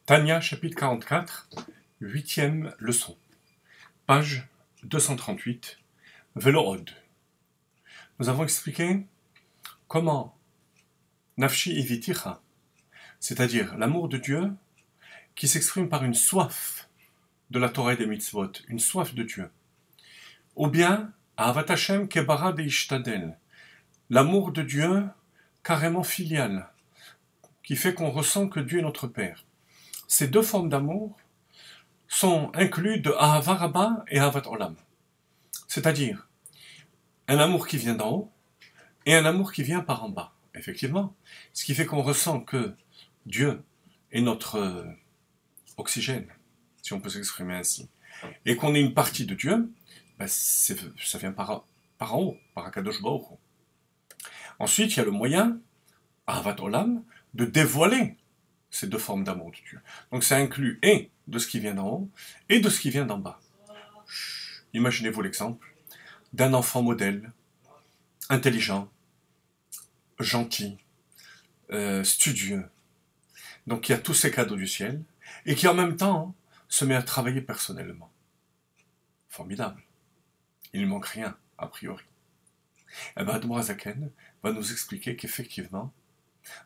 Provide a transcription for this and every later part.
Tania, chapitre 44, 8e leçon, page 238, Vélo-Ode. Nous avons expliqué comment Nafshi Eviticha, c'est-à-dire l'amour de Dieu, qui s'exprime par une soif de la Torah et des mitzvot, une soif de Dieu, ou bien Ahavat Hashem Kebara de Ishtadel, l'amour de Dieu carrément filial, qui fait qu'on ressent que Dieu est notre Père. Ces deux formes d'amour sont inclus de Ahava Rabba et Ahavat Olam. C'est-à-dire un amour qui vient d'en haut et un amour qui vient par en bas. Effectivement, ce qui fait qu'on ressent que Dieu est notre oxygène, si on peut s'exprimer ainsi, et qu'on est une partie de Dieu, ben ça vient par en haut, par Akadosh Baruch Hu. Ensuite, il y a le moyen, Ahavat Olam, de dévoiler ces deux formes d'amour de Dieu. Donc ça inclut et de ce qui vient d'en haut et de ce qui vient d'en bas. Imaginez-vous l'exemple d'un enfant modèle, intelligent, gentil, studieux, donc qui a tous ces cadeaux du ciel, et qui en même temps se met à travailler personnellement. Formidable. Il ne manque rien, a priori. Et bien Admor Hazaken va nous expliquer qu'effectivement,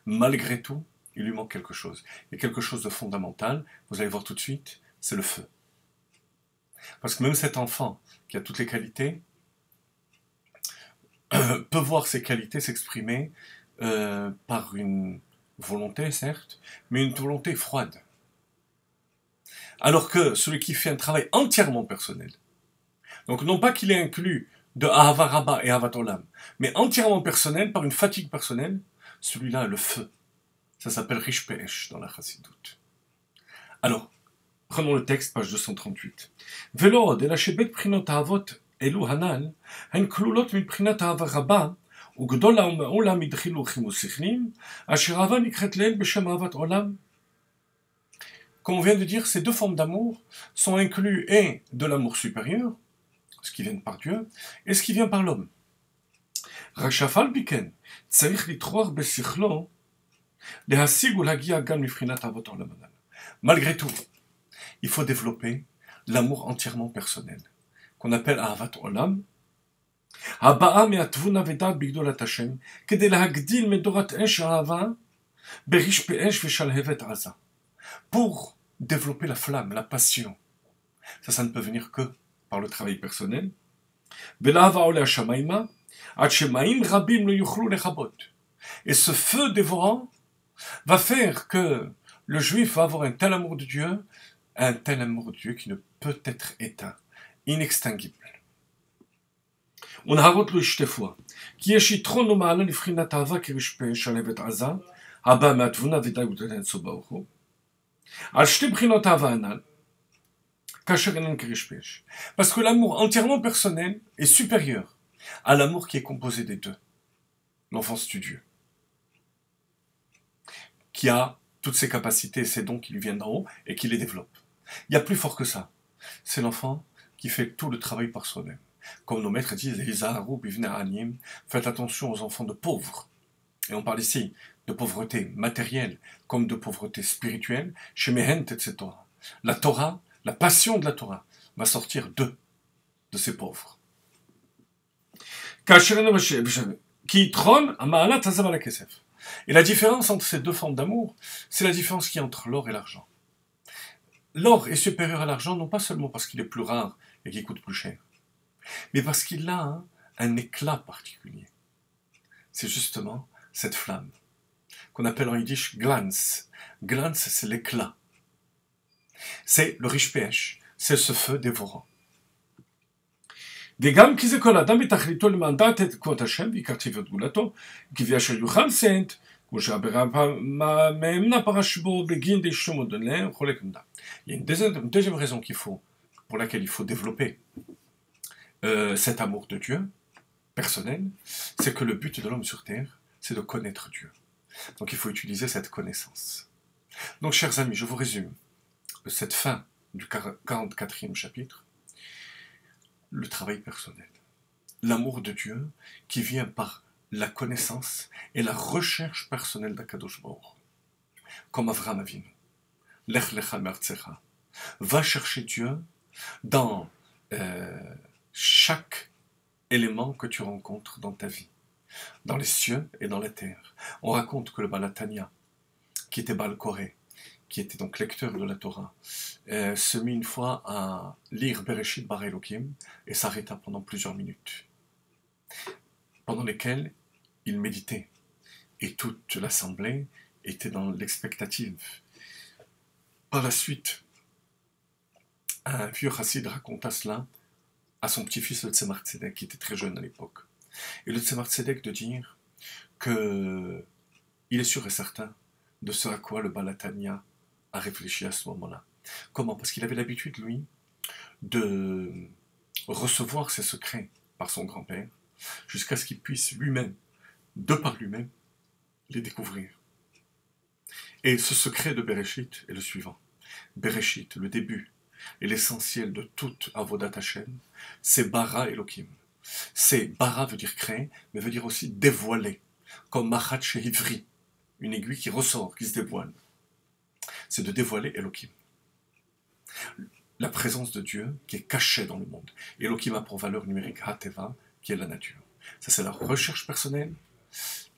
malgré tout, il lui manque quelque chose. Et quelque chose de fondamental, vous allez voir tout de suite, c'est le feu. Parce que même cet enfant qui a toutes les qualités, peut voir ses qualités s'exprimer par une volonté, certes, mais une volonté froide. Alors que celui qui fait un travail entièrement personnel, donc non pas qu'il est inclus de Ahava Rabba et Ahavat Olam, mais entièrement personnel, par une fatigue personnelle, celui-là a le feu. Ça s'appelle Rish Pe'esh dans la Chassidoute. Alors, prenons le texte, page 238. Velod, elashebet prinot ahavot elu hanal, hen klulot miprinat ahava rabba, ugdol ha'olam idchilu chimusichlim, asher ahava nikret leel beshem ahavat olam. Comme on vient de dire, ces deux formes d'amour sont inclus et de l'amour supérieur, ce qui vient par Dieu, et ce qui vient par l'homme. Rachafal biken, tzarich litroach besichlo, malgré tout, il faut développer l'amour entièrement personnel, qu'on appelle Ahavat Olam, pour développer la flamme, la passion. Ça ne peut venir que par le travail personnel. Et ce feu dévorant va faire que le juif va avoir un tel amour de Dieu qui ne peut être éteint, inextinguible. On a raconté le deux fois. Qui est chitron no ma'ala nifrinat ahava kirishpe shalevet aza, haba ma'atvuna v'da u'telen sobaocho. Al shte brinot ahava anal, kasher enan kirishpesh. Parce que l'amour entièrement personnel est supérieur à l'amour qui est composé des deux. L'enfant studieux, qui a toutes ses capacités et ses dons qui lui viennent d'en haut et qui les développe. Il y a plus fort que ça. C'est l'enfant qui fait tout le travail par soi-même. Comme nos maîtres disent, faites attention aux enfants de pauvres. Et on parle ici de pauvreté matérielle comme de pauvreté spirituelle. Chez Mehent, etc. La Torah, la passion de la Torah, va sortir de ces pauvres. Qui trône à Ma'alat Hazav Kesef. Et la différence entre ces deux formes d'amour, c'est la différence qu'il y a entre l'or et l'argent. L'or est supérieur à l'argent, non pas seulement parce qu'il est plus rare et qu'il coûte plus cher, mais parce qu'il a un éclat particulier. C'est justement cette flamme, qu'on appelle en yiddish glans. Glans, c'est l'éclat. C'est le rish pe'esh, c'est ce feu dévorant. וגם כי זה כל אדם בתכליתו למען דעת את כבוד השם ועיקר טבעיות גאולתו, כפי אשר יוכל סנט, כמו שהברא מאמנה פרש בו בגין דשום אדוני, חולק עמדה. Il y a une deuxième raison pour laquelle il faut développer cet amour de Dieu, personnel, c'est que le but de l'homme sur terre, c'est de connaître Dieu. Donc il faut utiliser cette connaissance. Donc chers amis, je vous résume cette fin du 44e chapitre. Le travail personnel, l'amour de Dieu qui vient par la connaissance et la recherche personnelle d'Akadosh Baruch Hu, comme Avraham Avinu. Lech lecha me'artzecha. Va chercher Dieu dans chaque élément que tu rencontres dans ta vie, dans les cieux et dans la terre. On raconte que le Baal Tanya, qui était Baal Koré, qui était donc lecteur de la Torah, se mit une fois à lire Bereshit Bara Elokim et s'arrêta pendant plusieurs minutes, pendant lesquelles il méditait. Et toute l'assemblée était dans l'expectative. Par la suite, un vieux chassid raconta cela à son petit-fils, le Tzemar Tzedek, qui était très jeune à l'époque. Et le Tzemar Tzedek de dire que il est sûr et certain de ce à quoi le Baal Tanya a réfléchi à ce moment-là. Comment? Parce qu'il avait l'habitude, lui, de recevoir ses secrets par son grand-père, jusqu'à ce qu'il puisse lui-même, de par lui-même, les découvrir. Et ce secret de Bereshit est le suivant. Bereshit, le début et l'essentiel de toute Avodat Hashem, c'est Bara Elokim. C'est Bara veut dire créer, mais veut dire aussi dévoiler, comme Machat chez Ivri, une aiguille qui ressort, qui se dévoile. C'est de dévoiler Elokim. La présence de Dieu qui est cachée dans le monde. Elokim a pour valeur numérique Hateva, qui est la nature. Ça, c'est la recherche personnelle,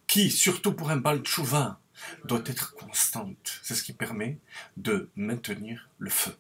qui, surtout pour un Baal Tchouva, doit être constante. C'est ce qui permet de maintenir le feu.